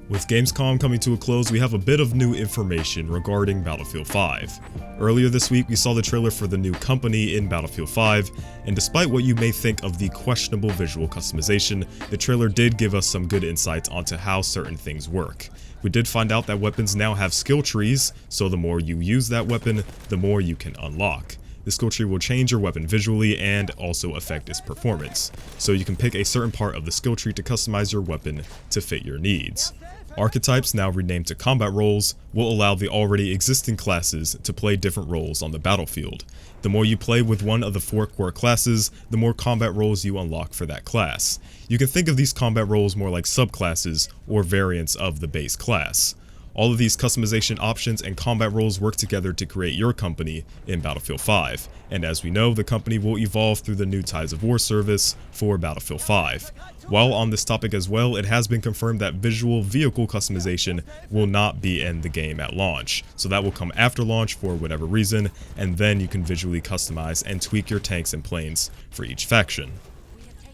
With Gamescom coming to a close, we have a bit of new information regarding Battlefield 5. Earlier this week, we saw the trailer for the new company in Battlefield 5, and despite what you may think of the questionable visual customization, the trailer did give us some good insights onto how certain things work. We did find out that weapons now have skill trees, so the more you use that weapon, the more you can unlock. The skill tree will change your weapon visually and also affect its performance, so you can pick a certain part of the skill tree to customize your weapon to fit your needs. Archetypes, now renamed to combat roles, will allow the already existing classes to play different roles on the battlefield. The more you play with one of the 4 core classes, the more combat roles you unlock for that class. You can think of these combat roles more like subclasses or variants of the base class. All of these customization options and combat roles work together to create your company in Battlefield 5, and as we know, the company will evolve through the new Tides of War service for Battlefield 5. While on this topic as well, it has been confirmed that visual vehicle customization will not be in the game at launch, so that will come after launch for whatever reason, and then you can visually customize and tweak your tanks and planes for each faction.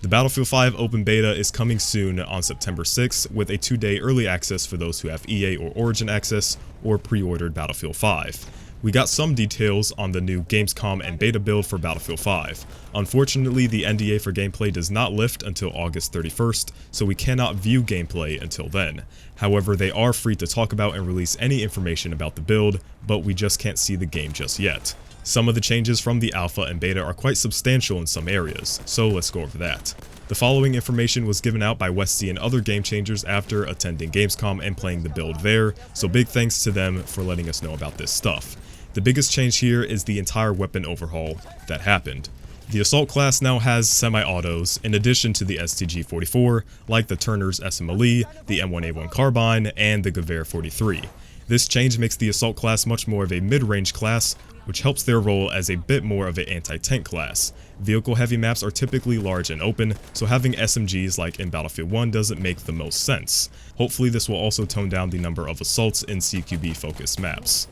The Battlefield 5 open beta is coming soon on September 6th with a 2-day early access for those who have EA or Origin access or pre-ordered Battlefield 5. We got some details on the new Gamescom and beta build for Battlefield 5. Unfortunately, the NDA for gameplay does not lift until August 31st, so we cannot view gameplay until then. However, they are free to talk about and release any information about the build, but we just can't see the game just yet. Some of the changes from the alpha and beta are quite substantial in some areas, so let's go over that. The following information was given out by Westy and other game changers after attending Gamescom and playing the build there, so big thanks to them for letting us know about this stuff. The biggest change here is the entire weapon overhaul that happened. The Assault class now has semi-autos in addition to the STG-44, like the Turner's SMLE, the M1A1 Carbine, and the Gewehr 43. This change makes the Assault class much more of a mid-range class, which helps their role as a bit more of an anti-tank class. Vehicle-heavy maps are typically large and open, so having SMGs like in Battlefield 1 doesn't make the most sense. Hopefully this will also tone down the number of assaults in CQB-focused maps.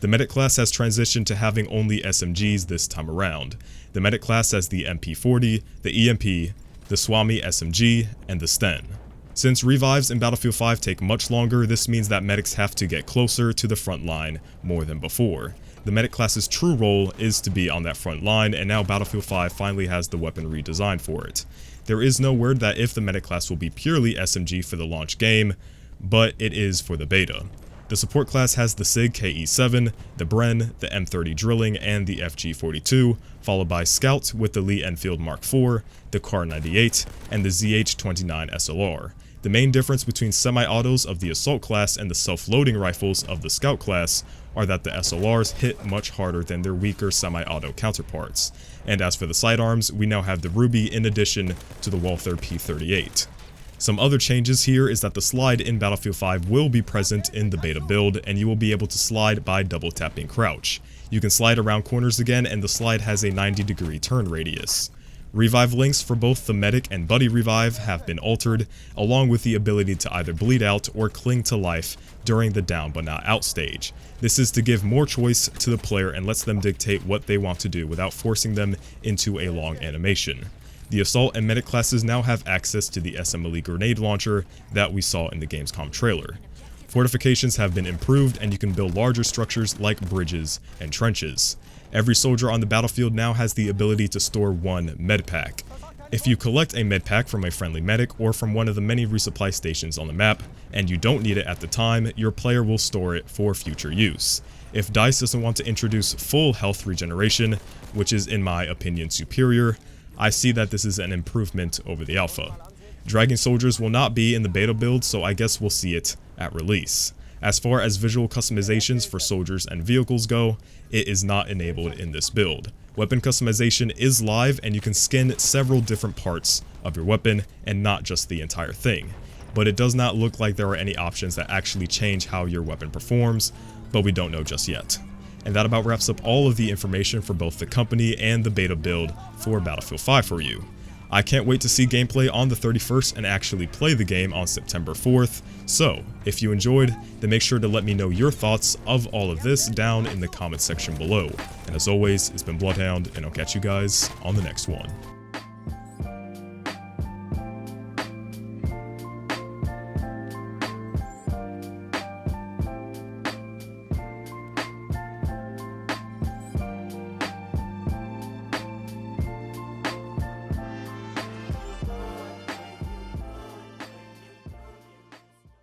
The Medic class has transitioned to having only SMGs this time around. The Medic class has the MP40, the EMP, the Swami SMG, and the Sten. Since revives in Battlefield 5 take much longer, this means that medics have to get closer to the front line more than before. The medic class's true role is to be on that front line, and now Battlefield 5 finally has the weapon redesigned for it. There is no word that if the medic class will be purely SMG for the launch game, but it is for the beta. The support class has the SIG KE7, the Bren, the M30 Drilling, and the FG42, followed by Scout with the Lee Enfield Mark IV, the Kar 98, and the ZH-29 SLR. The main difference between semi-autos of the Assault class and the self-loading rifles of the Scout class are that the SLRs hit much harder than their weaker semi-auto counterparts. And as for the sidearms, we now have the Ruby in addition to the Walther P38. Some other changes here is that the slide in Battlefield 5 will be present in the beta build, and you will be able to slide by double tapping crouch. You can slide around corners again, and the slide has a 90-degree turn radius. Revive links for both the Medic and Buddy Revive have been altered, along with the ability to either bleed out or cling to life during the down but not out stage. This is to give more choice to the player and lets them dictate what they want to do without forcing them into a long animation. The Assault and Medic classes now have access to the SMLE grenade launcher that we saw in the Gamescom trailer. Fortifications have been improved, and you can build larger structures like bridges and trenches. Every soldier on the battlefield now has the ability to store one medpack. If you collect a medpack from a friendly medic or from one of the many resupply stations on the map, and you don't need it at the time, your player will store it for future use. If DICE doesn't want to introduce full health regeneration, which is in my opinion superior, I see that this is an improvement over the alpha. Dragging soldiers will not be in the beta build, so I guess we'll see it at release. As far as visual customizations for soldiers and vehicles go, it is not enabled in this build. Weapon customization is live, and you can skin several different parts of your weapon and not just the entire thing. But it does not look like there are any options that actually change how your weapon performs, but we don't know just yet. And that about wraps up all of the information for both the company and the beta build for Battlefield 5 for you. I can't wait to see gameplay on the 31st and actually play the game on September 4th, so if you enjoyed, then make sure to let me know your thoughts of all of this down in the comment section below. And as always, it's been BloodHound, and I'll catch you guys on the next one.